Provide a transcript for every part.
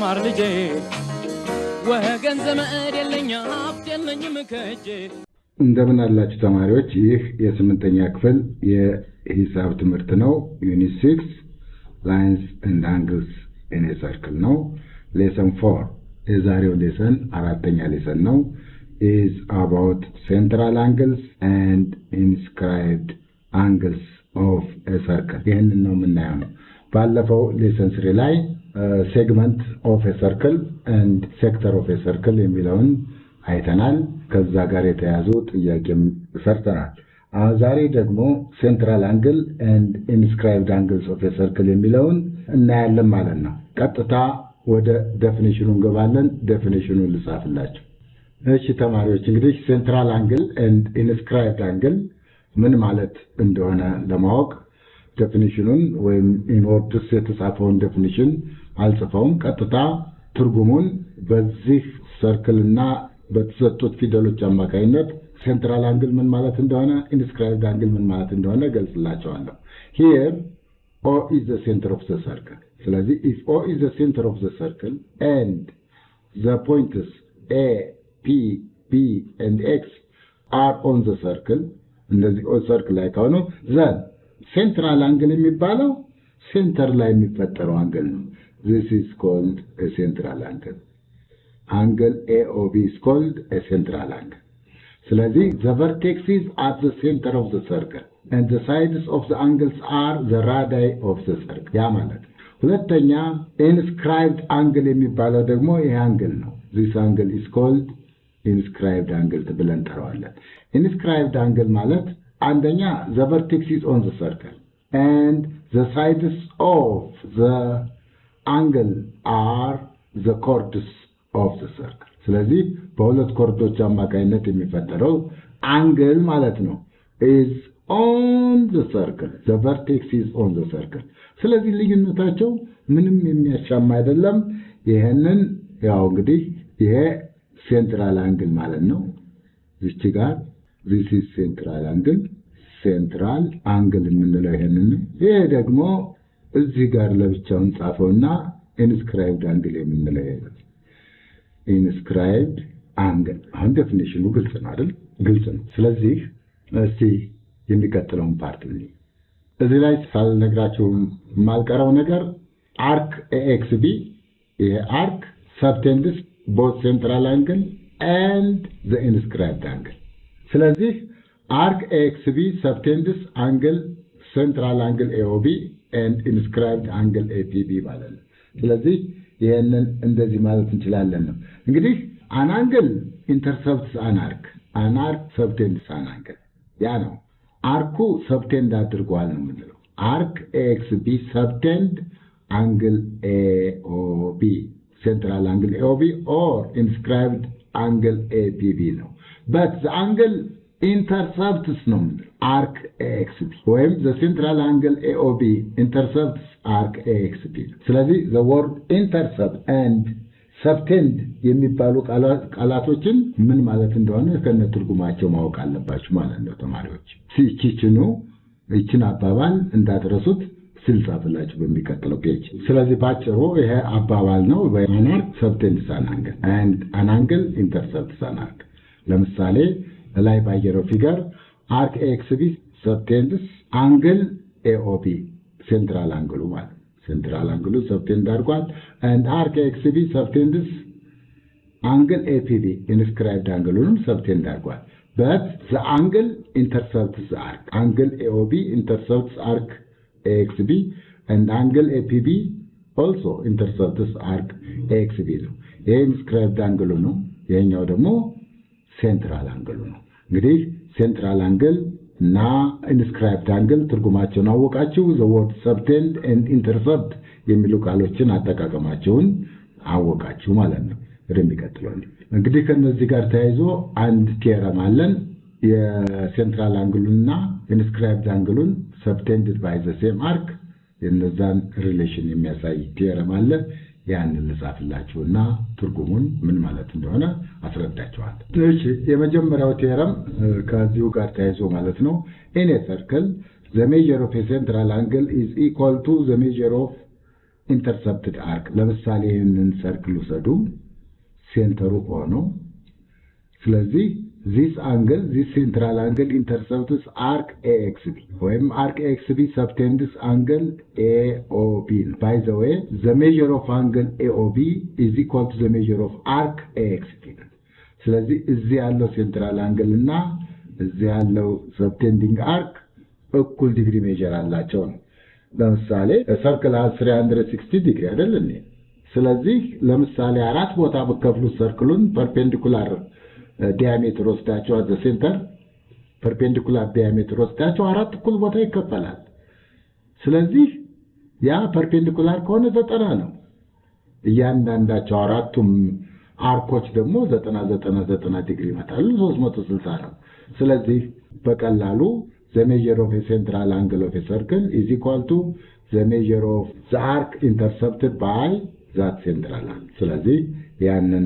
ልማር ልጄ ወገን ዘመድ የለኝ ሀብት የለኝም ከእጄ እንደምን አላችሁ ተማሪዎች ይህ የስምንተኛ ክፍል የሂሳብ ትምህርት ነው ዩኒት 6 lines and angles in a circle ነው lesson 4 የዛሬው lesson አራተኛ lesson ነው is about central angles and inscribed angles of a circle ይሄንን ነው የምናየው ባለፈው lesson 3 ላይ segment of a circle and sector of a circle የሚለውን አይተናል ከዛ ጋር የተያዙ ጥያቄም ሰርተናል ዛሬ ደግሞ central angle and inscribed angles of a circle የሚለውን እናያለን ማለት ነው ቀጥታ ወደ ዴፊኒሽኑ እንገባለን ዴፊኒሽኑን ልጻፍላችሁ እሺ ተማሪዎች እንግዲህ central angle and inscribed angle ምን ማለት እንደሆነ ለማወቅ ዴፊኒሽኑን ወይም in words የተጻፈውን ዴፊኒሽን አልጽፈውም ቀጥታ ትርጉሙን በዚህ ሰርክል እና በተሰጡት ፊደሎች አማካይነት central angle ምን ማለት እንደሆነ inscribed angle ምን ማለት እንደሆነ ገልጽላችኋለሁ here O is the center of the circle ስለዚህ if O is the center of the circle and the points A P B and X are on the circle እንደዚህ on circle ላይ ከሆነ then central angle የሚባለው center ላይ የሚፈጠረው አንግል ነው this is called a central angle angle AOB is called a central angle ስለዚህ the vertex is at the center of the circle and the sides of the angles are the radii of the circle ያ ማለት ሁለተኛ inscribed angle የሚባለው ደግሞ ይሄ አንግል ነው this angle is called inscribed angle ብለን እንጠራዋለን inscribed angle ማለት አንደኛ the vertex is on the circle and the sides of the angle are the chords of the circle ስለዚህ በሁለት ኮርዶች አማካይነት የሚፈጠረው አንግል ማለት ነው is on the circle the vertex is on the circle ስለዚህ ልዩነታቸው ምንም የሚያሻማ አይደለም ይሄንን ያው እንግዲህ ይሄ central angle ማለት ነው እዚህ ጋር this is central angle የምንለው ይሄንን ይሄ ደግሞ እዚህ ጋር ለብቻው እንጻፈውና inscribed angle የምንለው ይሄ inscribed angle አሁን ዴፊኒሽኑ ግልጽ ነው አይደል ግልጽ ነው ስለዚህ እስቲ የሚቀጥለውን ፓርት ነው እዚህ ላይ ሳልነግራችሁ ማልቀረው ነገር arc AXB ይሄ arc subtends both central angle and the inscribed angle ስለዚህ arc AXB subtends angle central angle AOB and inscribed angle APB ማለት ነው ስለዚህ ይሄንን እንደዚህ ማለት እንችላለን ነው እንግዲህ an angle intercepts an arc subtends an angle ያ ነው አርኩ subtend አድርጓል ነው የምንለው arc AXB subtend angle AOB central angle AOB or inscribed angle APB ነው but the angle intercepts ነው arc AXB ወይም the central angle AOB intercepts arc AXB ስለዚህ the word intercept and subtend የሚባሉ ቃላቶችን ምን ማለት እንደሆነ ከነትርጉማቸው ማወቅ አለባችሁ ማለት ነው ተማሪዎች ሲቺኑ እቺን አባባል እንዳትረሱት ስልጻፍላችሁ በሚቀጥለው ፔጅ ስለዚህ ባጭሩ ይሄ አባባል ነው በአናር subtends an angle and an angle intercepts an arc ለምሳሌ ላይ ባየረው ፊገር arc AXB subtends angle AOB central angle ማለት central angle subtend አድርጓል and arc AXB subtends angle APB inscribed angle subtend አድርጓል but the angle intercepts the arc angle AOB intercepts arc AXB and angle APB also intercepts arc AXB ነው ይሄ inscribed angle ነው ይሄኛው ደግሞ central angle ነው እንግዲህ central angle እና inscribed angle ትርጉማቸውን አወቃችሁ the word subtend and intercept የሚሉ ቃሎችን አጠቃቀማቸውን አወቃችሁ ማለት ነው ወደሚቀጥለው እንግዲህ ከነዚህ ጋር ተያይዞ አንድ ቴረም አለን የcentral angle እና inscribed angle subtended by the same arc የነዛን ሪሌሽን የሚያሳይ ቴረም አለ ያንን ልጻፍላችሁና ትርጉሙን ምን ማለት እንደሆነ አስረዳችኋለሁ እሺ የመጀመሪያው ቴረም ከዚሁ ጋር ተያይዞ ማለት ነው in a circle the measure of a central angle is equal to the measure of intercepted arc ለምሳሌ ይሄንን ሰርክል ወሰዱ ሴንተሩ ሆኖ ስለዚህ this angle this central angle intercepts arc AXB ወይም arc AXB subtends angle AOB by the way the measure of angle AOB is equal to the measure of arc AXB ስለዚህ እዚህ ያለው central angle እና እዚህ ያለው subtending arc እኩል ዲግሪ ሜጀር አላቸው ነው ለምሳሌ ሰርክል 360 ዲግሪ አይደል እንዴ ስለዚህ ለምሳሌ አራት ቦታ በከፍሉት ሰርክሉን ፐርፔንዲኩላር ዲያሜትር ወስዳቸው at the center ፐርፔንዲኩላር ዲያሜትር ወስዳቸው አራት እኩል ቦታ ይከፈላል ስለዚህ ያ ፐርፔንዲኩላር ከሆነ 90 ነው እያንዳንዳቸው አራቱም አርኮች ደግሞ 90 ዲግሪ ይመጣሉ 360 ነው ስለዚህ በቀላሉ the measure of a central angle of a circle is equal to the measure of the arc intercepted by that central angle ስለዚህ ያንን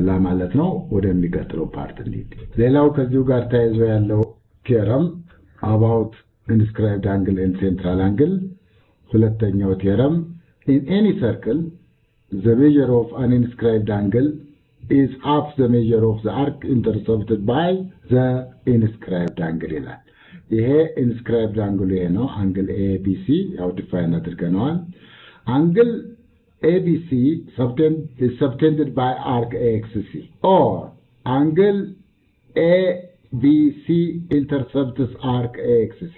ለማለት ነው ወደሚቀጥለው ፓርት እንሂድ ሌላው ከዚሁ ጋር ተያይዞ ያለው theorem about inscribed angle and central angle ሁለተኛው theorem in any circle the measure of an inscribed angle is half the measure of the arc intercepted by the inscribed angle ይላል ይሄ inscribed angle ይሄ ነው angle ABC ያው ዲፋይን አድርገናል angle ABC is subtended by arc AXC or angle ABC intercepts arc AXC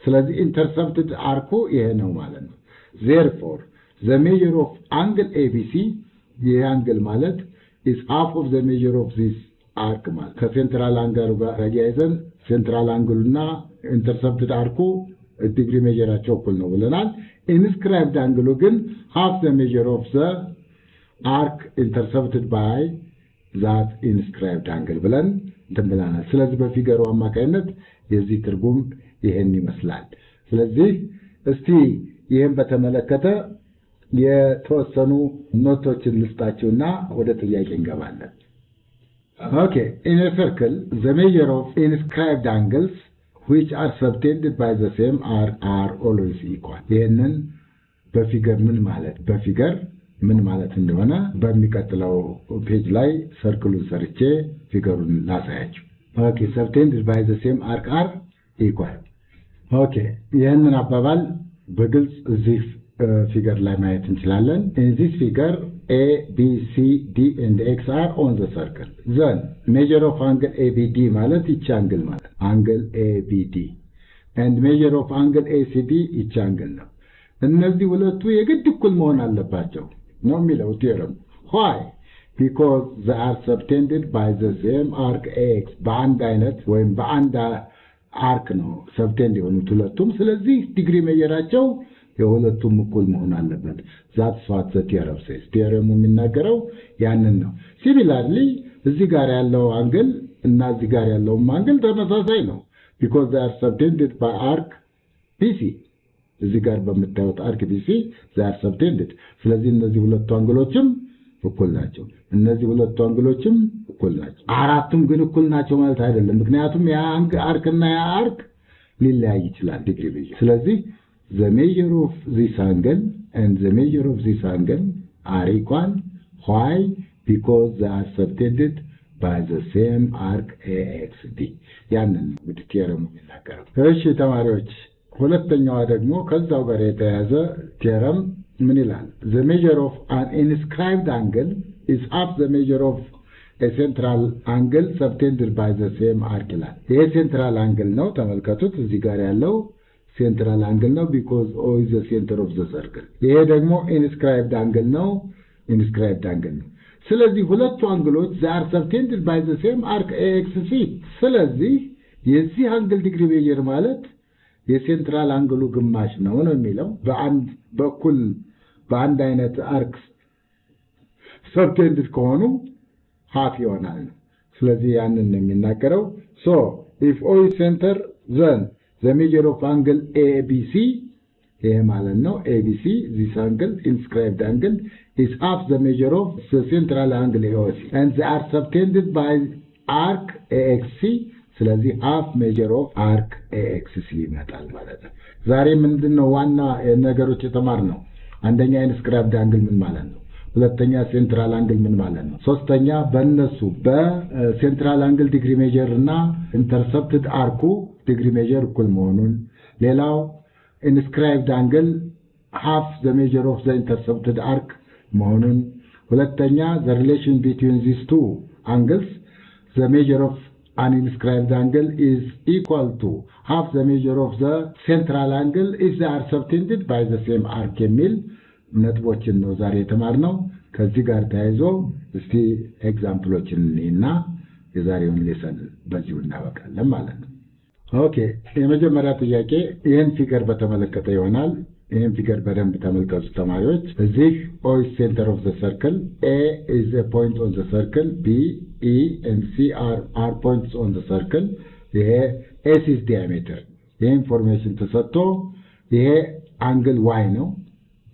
ስለዚህ intercepted arc ይሄ ነው ማለት ነው therefore the measure of angle ABC ይሄ angle ማለት is half of the measure of this arc ማለት ከሴንትራል አንግል ጋር ያያይዘን ሴንትራል አንግል እና ኢንተርሰፕትድ አርኩ ዲግሪ ሜጀራቸው እኩል ነው ብለናል inscribed angle ግን half the measure of the arc intercepted by that inscribed angle ብለን እንደምናለን ስለዚህ በፊገሩ አማካይነት የዚህ ትርጉም ይሄን ይመስላል ስለዚህ እስቲ ይሄን በተመለከተ የተወሰኑ ኖቶችን ልስጣችሁና ወደ ጥያቄ እንገባለን Okay, in a circle, the measure of inscribed angles which are subtended by the same arc are always equal. ይሄንን በፊገር ምን ማለት እንደሆነ በሚቀጥለው ፔጅ ላይ ሰርክሉን ሰርቼ ፊገሩን ላሳያችሁ. Okay, subtended by the same arc are equal. Okay, ይሄንን አባባል በግልጽ እዚህ ፊገር ላይ ማየት እንችላለን. In this figure A, B, C, D and X are on the circle. Then measure of angle ABD ማለት each angle ማለት angle ABD and measure of angle ACD each angle ነው. እነዚህ ሁለቱ የግድ እኩል መሆን አለባቸው ነው የሚለው theorem. Why? Because they are subtended by the same arc AX በአንድ አይነት ወይም በአንድ አርክ ነው subtend የሆኑት ሁለቱም ስለዚህ ዲግሪ ሜጀራቸው የሁለቱም እኩል መሆን አለበት that's what the theorem says theorem የሚናገረው ያንን ነው similarly እዚህ ጋር ያለው አንግል እና እዚህ ጋር ያለው አንግል ተመሳሳይ ነው because they are subtended by arc BC እዚህ ጋር በመታየው arc BC they are subtended ስለዚህ እነዚህ ሁለቱ አንግሎችም እኩል ናቸው እነዚህ ሁለቱ አንግሎችም እኩል ናቸው አራቱም ግን እኩል ናቸው ማለት አይደለም ምክንያቱም ያ አርክ እና ያ አርክ ሊለያይ ይችላል ዲግሪ ሜጀር ስለዚህ the measure of this angle and the measure of this angle are equal. Why? Because they are subtended by the same arc AXD. ያንን ወደ ቲዮረሙ የሚናገረው እሺ ተማሪዎች ሁለተኛው ደግሞ ከዛው ጋር የተያያዘ ቲዮረም ምን ይላል the measure of an inscribed angle is half the measure of a central angle subtended by the same arc ይላል ይሄ ሴንትራል አንግል ነው ተመልከቱት እዚህ ጋር ያለው central angle ነው because O is the center of the circle ይሄ ደግሞ inscribed angle ነው ስለዚህ ሁለቱ አንግሎች they are subtended by the same arc AXC ስለዚህ የዚህ አንግል ዲግሪ ሜጀር ማለት የሴንትራል አንግሉ ግማሽ ነው የሚለው በአንድ አይነት አርክ subtended ከሆኑ half ይሆናል ስለዚህ ያንን ነው የሚናገረው so if O is center then the measure of angle ABC ይሄ ማለት ነው ABC this angle inscribed angle is half the measure of the central angle AOC and they are subtended by arc AXC ስለዚህ half measure of arc AXC ይመጣል ማለት ነው። ዛሬ ምንድነው ዋና ነገሮች የተማርነው? አንደኛ inscribed angle ምን ማለት ነው? ሁለተኛ ሴንትራል አንግል ምን ማለት ነው? ሶስተኛ በእነሱ በሴንትራል አንግል ዲግሪ ሜጀር እና ኢንተርሰፕትድ አርኩ ዲግሪ ሜጀር እኩል መሆኑን፣ ሌላው inscribed angle half the measure of the intercepted arc መሆኑን፣ ሁለተኛ the relation between these two angles, the measure of an inscribed angle is equal to half the measure of the central angle if they are subtended by the same arc የሚል ነጥቦችን ነው ዛሬ የተማርነው። ከዚህ ጋር ተያይዞ እስቲ ኤግዛምፕሎችን እና የዛሬውን ሌሰን በዚሁ እናበቃለን ማለት ነው። ኦኬ የመጀመሪያ ጥያቄ ይህን ፊገር በተመለከተ ይሆናል። ይህን ፊገር በደንብ ተመልከቱ ተማሪዎች። እዚህ O is center of the circle, A is a point on the circle, B, E and C are points on the circle. ይሄ S is diameter። ይሄ ኢንፎርሜሽን ተሰጥቶ ይሄ አንግል Y ነው፣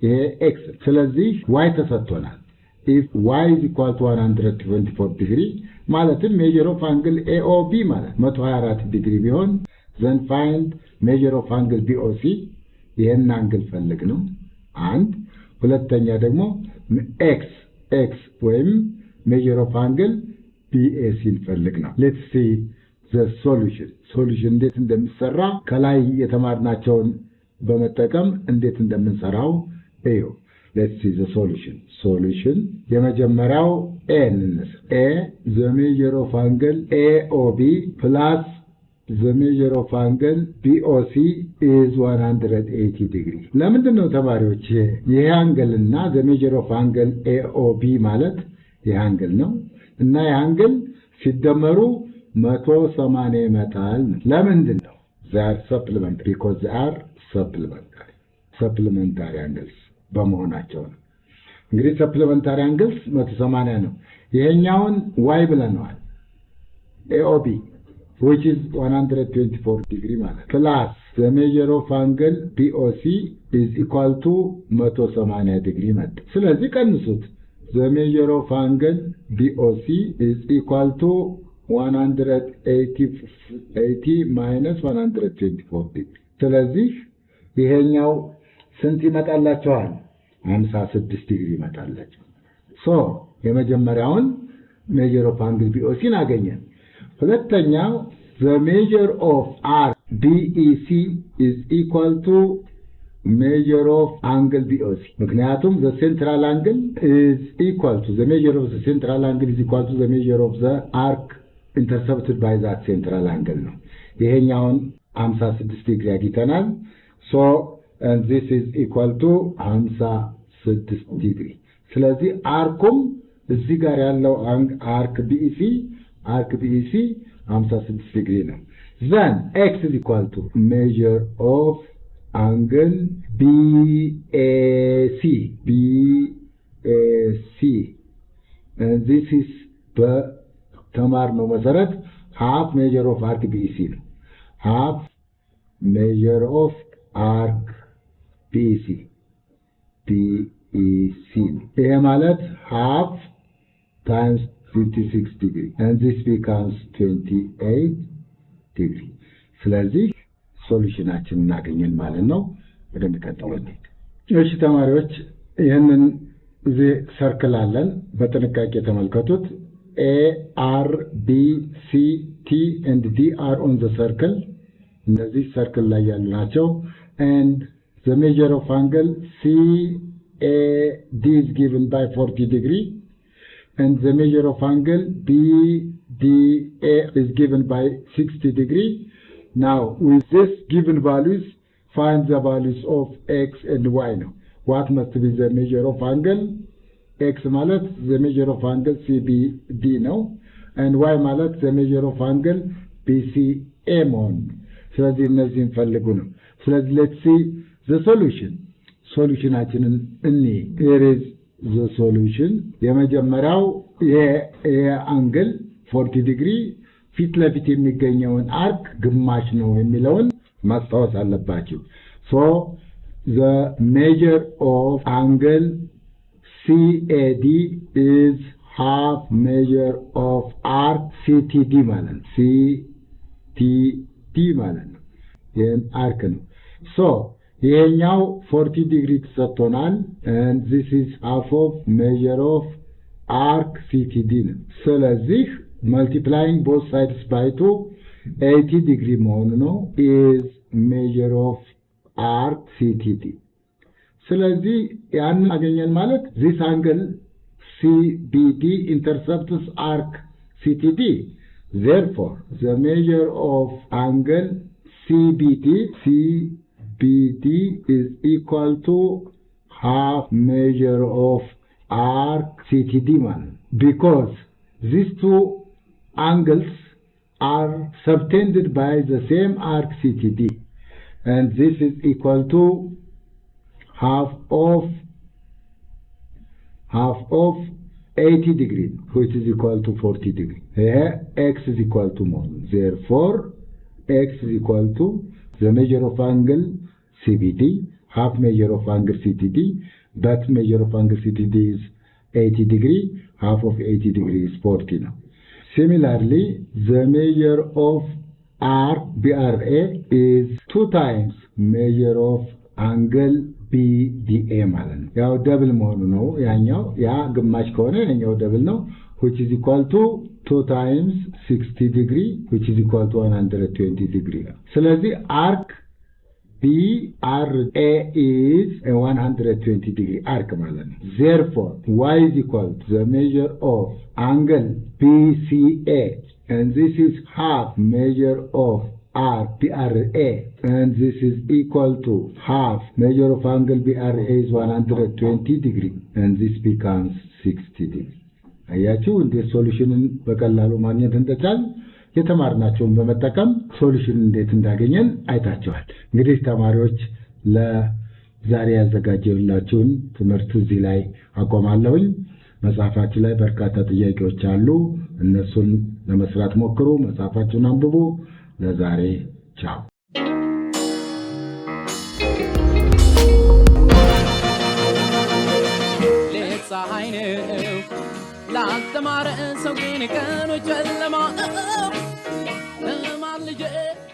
ይሄ X። ስለዚህ Y ተሰጥቶናል። if Y is equal to 124 degree ማለትም measure of angle AOB ማለት 124 ዲግሪ ቢሆን then find measure of angle BOC ይሄን አንግል ፈልግ ነው አንድ። ሁለተኛ ደግሞ X ወይም measure of angle BAC ፈልግ ነው። let's see the solution እንዴት እንደሚሰራ ከላይ የተማርናቸውን በመጠቀም እንዴት እንደምንሰራው እዩ። let's see the solution የመጀመሪያው A A the measure of angle AOB plus the measure of angle BOC is 180 degree። ለምንድን ነው ተማሪዎች ይሄ አንግል እና the measure of angle AOB ማለት ይሄ አንግል ነው እና ይሄ አንግል ሲደመሩ 180 ይመጣል? ለምንድን ነው? they are supplementary because they are supplementary angles በመሆናቸው ነው። እንግዲህ supplementary angles 180 ነው። ይሄኛውን y ብለናል AOB which is 124 degree ማለት plus the measure of angle BOC is equal to 180 degree ማለት። ስለዚህ ቀንሱት። the measure of angle BOC is equal to 180 minus 124 degree። ስለዚህ ይሄኛው ስንት ይመጣላችኋል? 56 ዲግሪ ይመጣላችሁ። ሶ የመጀመሪያውን measure of angle BOC አገኘን። ሁለተኛው the measure of arc BEC is equal to measure of angle BOC ምክንያቱም the central angle is equal to the measure of the central angle is equal to the measure of the arc intercepted by that central angle ነው። ይሄኛውን 56 ዲግሪ አግኝተናል። so and this is equal to 56 ዲግሪ። ስለዚህ አርኩም እዚህ ጋር ያለው አርክ BEC 56 ዲግሪ ነው። then x is equal to measure of angle BAC and this is በተማርነው መሰረት half measure of arc BEC ነው። half measure of arc BEC ይሄ ማለት half times 56 degree and this becomes 28 degree። ስለዚህ ሶሉሽናችን እናገኘን ማለት ነው። ወደሚቀጥለው እንሂድ። እሺ ተማሪዎች ይሄንን እዚህ ሰርክል አለን፣ በጥንቃቄ ተመልከቱት። A R B C T and D are on the circle። እነዚህ ሰርክል ላይ ያሉ ናቸው። and the measure of angle CAD is given by 40 degree and the measure of angle BDA is given by 60 degree. Now with this given values find the values of x and y now. What must be the measure of angle? X ማለት the measure of angle CBD ነው and y ማለት the measure of angle BCA መሆን። ስለዚህ እነዚህን ፈልጉ ነው። ስለዚህ let's see the solutionአችንን here is the solution። የመጀመሪያው ይሄ አንግል 40 ዲግሪ ፊት ለፊት የሚገኘውን አርክ ግማሽ ነው የሚለውን ማስታወስ አለባችሁ። so the measure of angle CAD is half measure of arc CTD ማለት ቲ ማለት ነው። ይሄን አርክ ነው። ሶ ይሄኛው 40 ዲግሪ ተሰጥቶናል and this is half of measure of arc CTD ነው። ስለዚህ multiplying both sides by 2 80 degree መሆኑ ነው is measure of arc CTD። ስለዚህ ያን አገኘን ማለት this angle CBD intercepts arc CTD. Therefore, the measure of angle CBD is equal to half measure of arc CTD man, because these two angles are subtended by the same arc CTD, and this is equal to half of 80 degree, which is equal to 40 degree. Here x is equal to 1. Therefore, x is equal to the measure of angle CBD, half measure of angle CTD, but measure of angle CTD is 80 degree, half of 80 degree is 40 now. Similarly, the measure of arc BRA is 2 times measure of angle BDA ማለት ነው። ያው ደብል መሆኑ ነው። ያኛው ያ ግማሽ ከሆነ ያኛው ደብል ነው, which is equal to 2 times 60 degree, which is equal to 120 degree. ስለዚህ arc BRA is a 120 degree arc ማለት ነው. Therefore, y is equal to the measure of angle BCA, and this is half measure of arc BRA, and this is equal to half measure of angle BRA is 120 degree, and this becomes 60 degree. አያችሁ እንዴት ሶሉሽንን በቀላሉ ማግኘት እንደቻል የተማርናቸውን በመጠቀም ሶሉሽን እንዴት እንዳገኘን አይታችኋል። እንግዲህ ተማሪዎች ለዛሬ ያዘጋጀሁላችሁን ትምህርት እዚህ ላይ አቆማለሁኝ። መጽሐፋችሁ ላይ በርካታ ጥያቄዎች አሉ። እነሱን ለመስራት ሞክሩ። መጽሐፋችሁን አንብቡ። ለዛሬ ቻው። ፀሐይ ነው ላስተማረ ሰው ግን ቀኑ ጨለማ ነው።